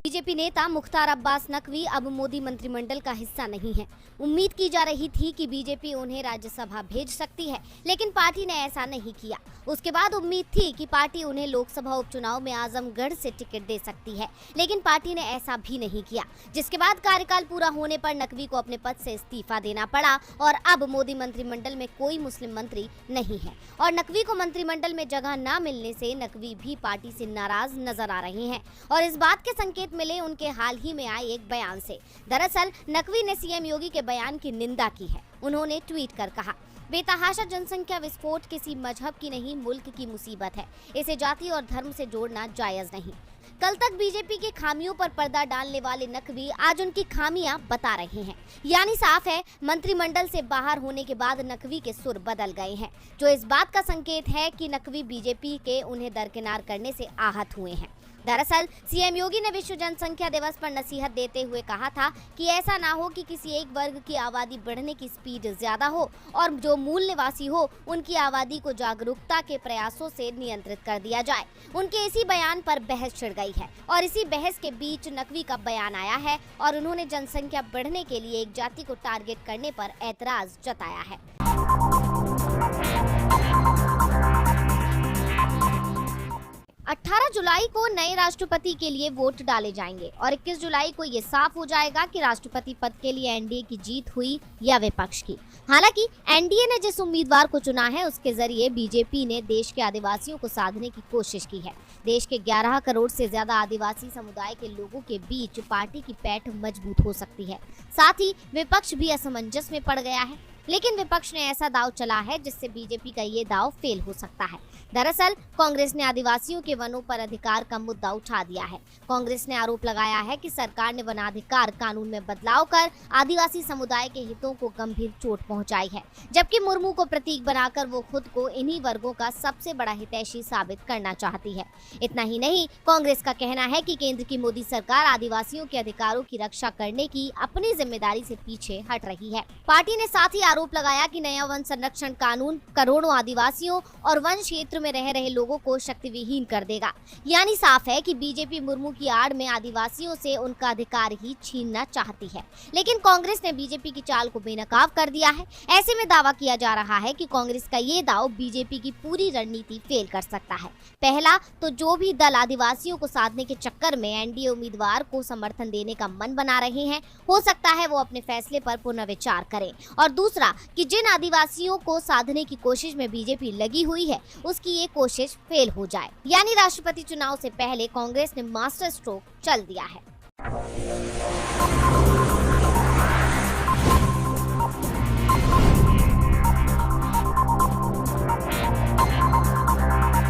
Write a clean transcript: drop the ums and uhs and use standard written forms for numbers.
BJP नेता मुख्तार अब्बास नकवी अब मोदी मंत्रिमंडल का हिस्सा नहीं है। उम्मीद की जा रही थी कि बीजेपी उन्हें राज्यसभा भेज सकती है, लेकिन पार्टी ने ऐसा नहीं किया। उसके बाद उम्मीद थी कि पार्टी उन्हें लोकसभा उपचुनाव में आजमगढ़ से टिकट दे सकती है, लेकिन पार्टी ने ऐसा भी नहीं किया, जिसके बाद कार्यकाल पूरा होने पर नकवी को अपने पद से इस्तीफा देना पड़ा और अब मोदी मंत्रिमंडल में कोई मुस्लिम मंत्री नहीं है और नकवी को मंत्रिमंडल में जगह न मिलने से नकवी भी पार्टी से नाराज नजर आ रहे हैं और इस बात के संकेत मिले उनके हाल ही में आए एक बयान से। दरअसल नकवी ने सीएम योगी के बयान की निंदा की है। उन्होंने ट्वीट कर कहा, बेतहाशा जनसंख्या विस्फोट किसी मजहब की नहीं, मुल्क की मुसीबत है। इसे जाति और धर्म से जोड़ना जायज नहीं। कल तक बीजेपी के खामियों पर पर्दा डालने वाले नकवी आज उनकी खामियां बता रहे हैं। यानी साफ है, मंत्रिमंडल से बाहर होने के बाद नकवी के सुर बदल गए हैं, जो इस बात का संकेत है कि नकवी बीजेपी के उन्हें दरकिनार करने से आहत हुए हैं। दरअसल सीएम योगी ने विश्व जनसंख्या दिवस पर नसीहत देते हुए कहा था कि ऐसा ना हो कि किसी एक वर्ग की आबादी बढ़ने की स्पीड ज्यादा हो और जो मूल निवासी हो उनकी आबादी को जागरूकता के प्रयासों से नियंत्रित कर दिया जाए। उनके इसी बयान पर बहस छिड़ गई है और इसी बहस के बीच नकवी का बयान आया है और उन्होंने जनसंख्या बढ़ने के लिए एक जाति को टारगेट करने पर ऐतराज जताया है। 18 जुलाई को नए राष्ट्रपति के लिए वोट डाले जाएंगे और 21 जुलाई को ये साफ हो जाएगा कि राष्ट्रपति पद के लिए एनडीए की जीत हुई या विपक्ष की। हालांकि एनडीए ने जिस उम्मीदवार को चुना है उसके जरिए बीजेपी ने देश के आदिवासियों को साधने की कोशिश की है। देश के 11 करोड़ से ज्यादा आदिवासी समुदाय के लोगों के बीच पार्टी की पैठ मजबूत हो सकती है। साथ ही विपक्ष भी असमंजस में पड़ गया है, लेकिन विपक्ष ने ऐसा दांव चला है जिससे बीजेपी का ये दांव फेल हो सकता है। दरअसल कांग्रेस ने आदिवासियों के वनों पर अधिकार का मुद्दा उठा दिया है। कांग्रेस ने आरोप लगाया है कि सरकार ने वनाधिकार कानून में बदलाव कर आदिवासी समुदाय के हितों को गंभीर चोट पहुंचाई है, जबकि मुर्मू को प्रतीक बनाकर वो खुद को इन्हीं वर्गों का सबसे बड़ा हितैषी साबित करना चाहती है। इतना ही नहीं, कांग्रेस का कहना है कि केंद्र की मोदी सरकार आदिवासियों के अधिकारों की रक्षा करने की अपनी जिम्मेदारी से पीछे हट रही है। पार्टी ने साथ ही आरोप लगाया कि नया वन संरक्षण कानून करोड़ों आदिवासियों और वन क्षेत्र में रह रहे लोगों को शक्ति विहीन कर देगा। यानी साफ है कि बीजेपी मुर्मू की आड़ में आदिवासियों से उनका अधिकार ही छीनना चाहती है, लेकिन कांग्रेस ने बीजेपी की चाल को बेनकाब कर दिया है। ऐसे में दावा किया जा रहा है कि कांग्रेस का ये दाव बीजेपी की पूरी रणनीति फेल कर सकता है। पहला तो जो भी दल आदिवासियों को साधने के चक्कर में एनडीए उम्मीदवार को समर्थन देने का मन बना रहे हैं, हो सकता है वो अपने फैसले पर पुनर्विचार करें, और दूसरा कि जिन आदिवासियों को साधने की कोशिश में बीजेपी लगी हुई है उसकी ये कोशिश फेल हो जाए। यानी राष्ट्रपति चुनाव से पहले कांग्रेस ने मास्टर स्ट्रोक चल दिया है।